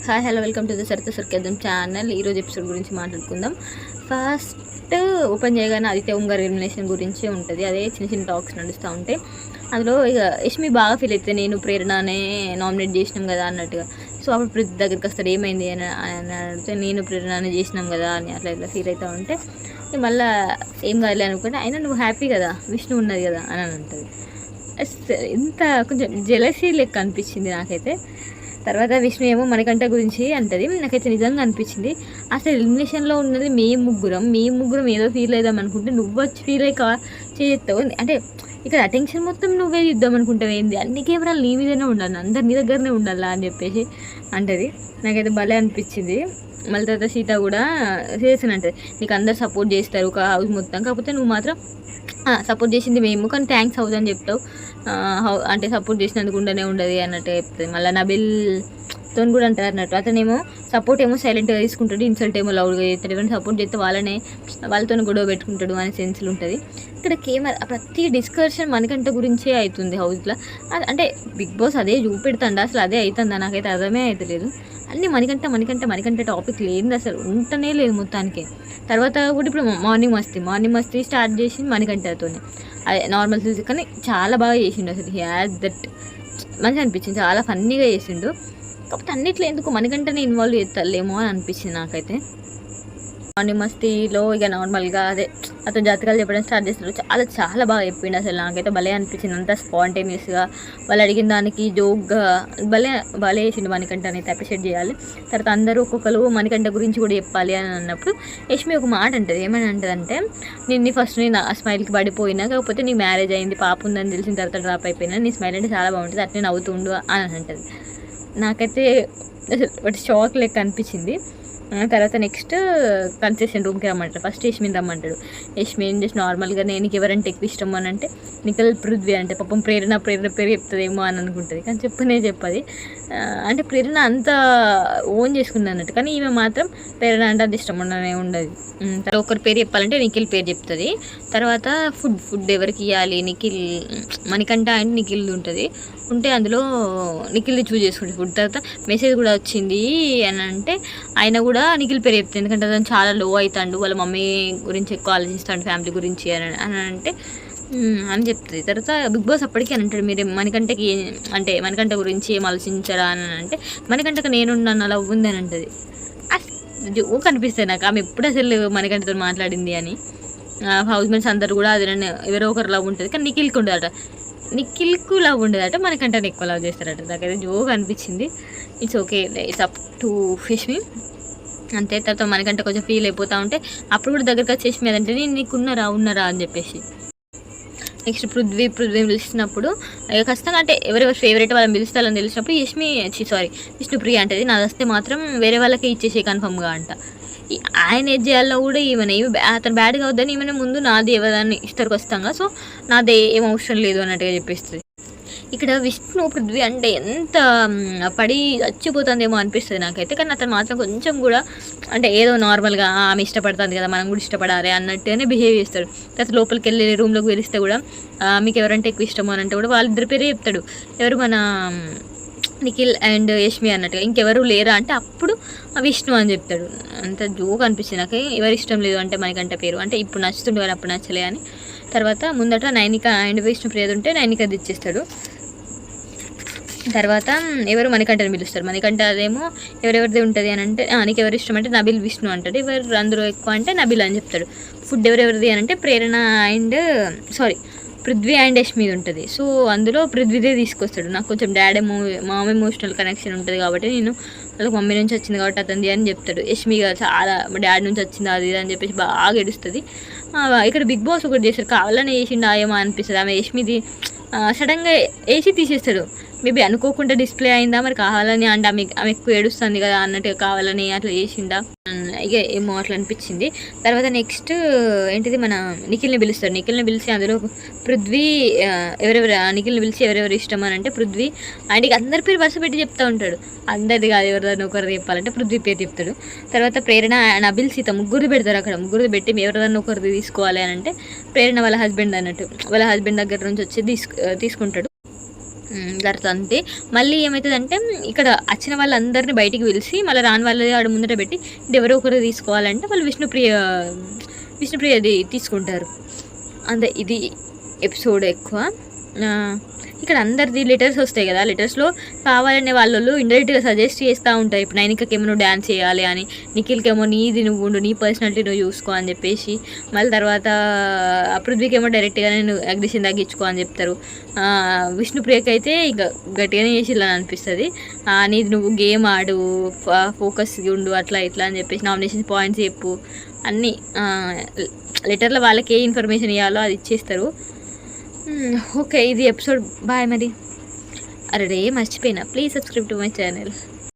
Hi hello welcome to the Saritha సర్కేద్దాం channel. ఈరోజు episode గురించి మాట్లాడుకుందాం. ఫస్ట్ ఓపెన్ చేయగానే ఆదిత్య ఓం గారి ఎలిమినేషన్ గురించే ఉంటుంది. అదే చిన్న చిన్న టాక్స్ నడుస్తూ ఉంటాయి. అందులో ఇక యష్మి బాగా ఫీల్ అయితే నేను ప్రేరణనే నామినేట్ చేసినాం కదా అన్నట్టుగా. సో అప్పుడు ప్రతి దగ్గరికి వస్తాడు ఏమైంది అని అడిగితే నేను ప్రేరణనే చేసినాం కదా అని అట్లా ఇట్లా ఫీల్ అవుతూ ఉంటే మళ్ళీ ఏం కాదు అనుకుంటే అయినా నువ్వు హ్యాపీ కదా విష్ణు ఉన్నది కదా అని అంటుంది. ఇంత కొంచెం జెలసీ లెక్క అనిపించింది నాకైతే. తర్వాత విష్ణు ఏమో మణికంఠ గురించి అంటది. నాకైతే నిజంగా అనిపించింది అసలు ఎలిమినేషన్లో ఉన్నది మీ ముగ్గురం ఏదో ఫీల్ అవుదాం అనుకుంటే నువ్వు వచ్చి ఫీల్ అయ్యి చేస్తావు. అంటే ఇక్కడ అటెన్షన్ మొత్తం నువ్వే ఇద్దాం అనుకుంటావు ఏంది, అన్ని కెమెరాలు నీ మీదనే ఉండాలి, అందరు నీ దగ్గరనే ఉండాలా అని చెప్పేసి అంటది. నాకైతే భలే అనిపించింది. మళ్ళీ తర్వాత సీత కూడా చేసిన అంటది నీకు అందరు సపోర్ట్ చేస్తారు ఒక హౌస్ మొత్తం, కాకపోతే నువ్వు మాత్రం సపోర్ట్ చేసింది మేము కానీ థ్యాంక్స్ హౌస్ అని చెప్తావు, అంటే సపోర్ట్ చేసినందుకు ఉండనే ఉండదు అన్నట్టు చెప్తుంది. మళ్ళీ నబిల్తో కూడా అంటారు అన్నట్టు. అతనేమో సపోర్ట్ ఏమో సైలెంట్గా తీసుకుంటాడు, ఇన్సల్ట్ ఏమో లౌడ్గా చేస్తాడు, ఎవరైనా సపోర్ట్ చేస్తే వాళ్ళతో గొడవ పెట్టుకుంటాడు అనే సెన్స్లు ఉంటుంది. ఇక్కడ కెమెరా ప్రతి డిస్కషన్ మనకంట గురించే అవుతుంది హౌస్లో. అంటే బిగ్ బాస్ అదే చూపెడుతుండ అసలు అదే అవుతుందా నాకైతే అర్థమే అవుతలేదు. అన్నీ మణికంఠ టాపిక్ లేదు అసలు ఉంటనే లేదు మొత్తానికి. తర్వాత కూడా ఇప్పుడు మార్నింగ్ మస్తీ స్టార్ట్ చేసింది మణికంఠతోనే, అదే నార్మల్ చూసి కానీ చాలా బాగా చేసిండు అసలు. హ్యాస్ దట్ మంచిగా అనిపించింది, చాలా ఫన్నీగా చేసిండు. కాకపోతే అన్నిట్లో ఎందుకు మణికంఠని ఇన్వాల్వ్ చేస్తాలేమో అని అనిపించింది నాకైతే. మార్నింగ్ మస్తీలో ఇక నార్మల్గా అదే అతను జాతకాలు చెప్పడం స్టార్ట్ చేస్తారు, చాలా బాగా చెప్పిండు అసలు. నాకైతే భలే అనిపించింది, అంతా స్పాంటేనియస్గా వాళ్ళు అడిగిన దానికి జోక్గా భలే చేసిండు. మణికంఠ అనేది అప్రిషియేట్ చేయాలి. తర్వాత అందరూ ఒక్కొక్కరు మణికంఠ గురించి కూడా చెప్పాలి అని అన్నప్పుడు యష్మి ఒక మాట అంటుంది. ఏమని అంటదంటే నిన్ను ఫస్ట్ నేను ఆ స్మైల్కి పడిపోయినా, కాకపోతే నీ మ్యారేజ్ అయింది పాప ఉందని తెలిసిన తర్వాత డ్రాప్ అయిపోయినా, నీ స్మైల్ అంటే చాలా బాగుంటుంది అట్నే నవ్వుతుండు అని అంటుంది. నాకైతే అసలు షాక్ లెక్క అనిపించింది. తర్వాత నెక్స్ట్ కన్సెషన్ రూమ్కి రమ్మంటాడు. ఫస్ట్ యష్మిని రమ్మంటాడు. యష్మిని జస్ట్ నార్మల్గా నీకు ఎవరంటే ఎక్కువ ఇష్టం అని అంటే నిఖిల్ పృథ్వీ అంటే పాపం ప్రేరణ పేరు చెప్తుందేమో అని అనుకుంటుంది కానీ చెప్పది. అంటే ప్రేరణ అంత ఓన్ చేసుకుంది అన్నట్టు, కానీ ఈమె మాత్రం ప్రేరణ అంటే అది ఇష్టం ఉండనే ఉండదు. ఒకరి పేరు చెప్పాలంటే నిఖిల్ పేరు చెప్తుంది. తర్వాత ఫుడ్ ఎవరికి ఇవ్వాలి, మణికంఠ అండ్ నిఖిల్ ఉంటుంది ఉంటే అందులో నిఖిల్ది చూజ్ చేసుకుంటే ఫుడ్. తర్వాత మెసేజ్ కూడా వచ్చింది అని అంటే ఆయన కూడా నిఖిల్ పేరు చెప్తుంది, ఎందుకంటే అతను చాలా లో అవుతాడు, వాళ్ళ మమ్మీ గురించి ఎక్కువ ఆలోచిస్తాడు ఫ్యామిలీ గురించి అని అంటే అని చెప్తుంది. తర్వాత బిగ్ బాస్ అప్పటికీ అని అంటాడు మీరు మణికంఠకి అంటే మణికంఠ గురించి ఏం ఆలోచించారా అని అంటే మణికంఠకు నేనున్నాను అలా ఉంది అని అంటుంది. జోక్ అనిపిస్తుంది నాకు ఆమె ఎప్పుడు అసలు మణికంఠతో మాట్లాడింది అని. హౌస్ మేట్స్ అందరు కూడా అది ఎవరో ఒకరు లవ్ ఉంటుంది కానీ నిఖిల్కి ఉండదట, నిఖిల్కు లవ్ ఉండదట, మనకంటే ఎక్కువ లవ్ చేస్తారట. నాకైతే జోక్ అనిపించింది. It's okay, it's up to Yashmi అంతే. తర్వాత మనకంటే కొంచెం ఫీల్ అయిపోతూ ఉంటే అప్పుడు కూడా దగ్గరకు వచ్చి యష్మి అదంటే నేను నీకు ఉన్నారా అని చెప్పేసి. నెక్స్ట్ పృథ్వీ పిలిచినప్పుడు ఖచ్చితంగా అంటే ఎవరెవరు ఫేవరెట్ వాళ్ళని పిలుస్తారని తెలిసినప్పుడు విష్ణుప్రియ అంటది నాది వస్తే మాత్రం వేరే వాళ్ళకి ఇచ్చేసే కన్ఫర్మ్గా అంట. ఆయన ఏది చేయాలో కూడా అతను బ్యాడ్గా అవుద్దని ఈమెనే ముందు నాది ఎవరిదాన్ని ఇస్తారు ఖచ్చితంగా, సో నాది ఏం అవసరం లేదు అన్నట్టుగా చెప్పేస్తుంది. ఇక్కడ విష్ణు పృథ్వీ అంటే ఎంత పడి చచ్చిపోతుందేమో అనిపిస్తుంది నాకైతే, కానీ అతను మాత్రం కొంచెం కూడా అంటే ఏదో నార్మల్గా ఆమె ఇష్టపడుతుంది కదా మనం కూడా ఇష్టపడాలి అన్నట్టుగానే బిహేవ్ చేస్తాడు. తర్వాత లోపలికి వెళ్ళి రూమ్లోకి వెలిస్తే కూడా మీకు ఎవరంటే ఎక్కువ ఇష్టమో అని అంటే కూడా వాళ్ళిద్దరి పేరే చెప్తాడు, ఎవరు మన నిఖిల్ అండ్ యష్మి అన్నట్టుగా, ఇంకెవరు లేరా అంటే అప్పుడు విష్ణు అని చెప్తాడు. అంత జోక్ అనిపించింది నాకు. ఎవరు ఇష్టం లేదు అంటే మనకంటే పేరు అంటే ఇప్పుడు నచ్చుతుండే కానీ అప్పుడు నచ్చలే అని. తర్వాత ముందట నైనిక అండ్ విష్ణుప్రియది ఉంటే నైనికది ఇచ్చేస్తాడు. తర్వాత ఎవరు మణికంఠని పిలుస్తారు, మణికంఠ అదేమో ఎవరెవరిది ఉంటుంది అని అంటే నీకు ఎవరు ఇష్టం అంటే నబిల్ విష్ణు అంటాడు, ఎవరు అందరూ ఎక్కువ అంటే నబిల్ అని చెప్తాడు. ఫుడ్ ఎవరెవరిది అని అంటే ప్రేరణ అండ్ పృథ్వీ అండ్ యష్మిది ఉంటుంది. సో అందులో పృథ్వీదే తీసుకొస్తాడు. నాకు కొంచెం మామ ఎమోషనల్ కనెక్షన్ ఉంటుంది కాబట్టి నేను వాళ్ళకి మమ్మీ నుంచి వచ్చింది కాబట్టి అతనిది అని చెప్తాడు. యష్మిగా చాలా డాడీ నుంచి వచ్చింది అది అని చెప్పేసి బాగా ఏడుస్తుంది. ఇక్కడ బిగ్ బాస్ ఒకటి చేస్తారు, కావాలని వేసిండు ఏమో అనిపిస్తుంది. ఆమె యష్మిది సడన్గా వేసి తీసేస్తాడు. మేబీ అనుకోకుండా డిస్ప్లే అయిందా మరి కావాలని అంటే ఆమె ఎక్కువ ఏడుస్తుంది కదా అన్నట్టుగా కావాలని అట్లా చేసిండా ఇక ఏమో అట్లా అనిపించింది. తర్వాత నెక్స్ట్ ఏంటిది మన నిఖిల్ని పిలిచి అందులో పృథ్వీ నిఖిల్ని పిలిచి ఎవరెవరు ఇష్టం అని అంటే పృథ్వీ అండ్ ఇక అందరి పేరు వరుస పెట్టి చెప్తూ ఉంటాడు. అందరిది కాదు ఎవరిదాన్ని ఒకరిది చెప్పాలంటే పృథ్వీ పేరు చెప్తాడు. తర్వాత ప్రేరణ నబిల్ సీత ముగ్గురు పెడతారు. అక్కడ ముగ్గురు పెట్టి ఎవరిదాన్ని ఒకరిది తీసుకోవాలి అని అంటే ప్రేరణ వాళ్ళ హస్బెండ్ అన్నట్టు వాళ్ళ హస్బెండ్ దగ్గర నుంచి వచ్చి తీసుకుంటాడు. జరుగుతుంది అంతే. మళ్ళీ ఏమవుతుందంటే ఇక్కడ వచ్చిన వాళ్ళందరినీ బయటికి పిలిచి మళ్ళీ రాని వాళ్ళది ఆడ ముందట పెట్టి ఎవరో ఒకరు తీసుకోవాలంటే వాళ్ళు విష్ణుప్రియది తీసుకుంటారు. అంతే, ఇది ఎపిసోడ్ ఎక్కువ. ఇక్కడ అందరిది లెటర్స్ వస్తాయి కదా, లెటర్స్లో కావాలనే వాళ్ళు ఇండైరెక్ట్గా సజెస్ట్ చేస్తూ ఉంటారు. ఇప్పుడు నైనికకేమో నువ్వు డ్యాన్స్ చేయాలి అని, నిఖిల్కేమో నీది నువ్వు ఉండు, నీ పర్సనాలిటీ నువ్వు చూసుకో అని చెప్పేసి, మళ్ళీ తర్వాత పృథ్వీకేమో డైరెక్ట్గా నేను అగ్నిషన్ తగ్గించుకో అని చెప్తారు. విష్ణుప్రియకి అయితే ఇక గట్టిగానే చేసిల్లని అనిపిస్తుంది. నీది నువ్వు గేమ్ ఆడు, ఫోకస్ ఉండు, అట్లా ఇట్లా అని చెప్పేసి నామినేషన్ పాయింట్స్ చెప్పు అన్నీ లెటర్లో వాళ్ళకి ఏ ఇన్ఫర్మేషన్ ఇవ్వాలో అది ఇచ్చేస్తారు. ఓకే, ఇది ఎపిసోడ్. బాయ్ మరి. అరే మర్చిపోయినా, please subscribe to my channel.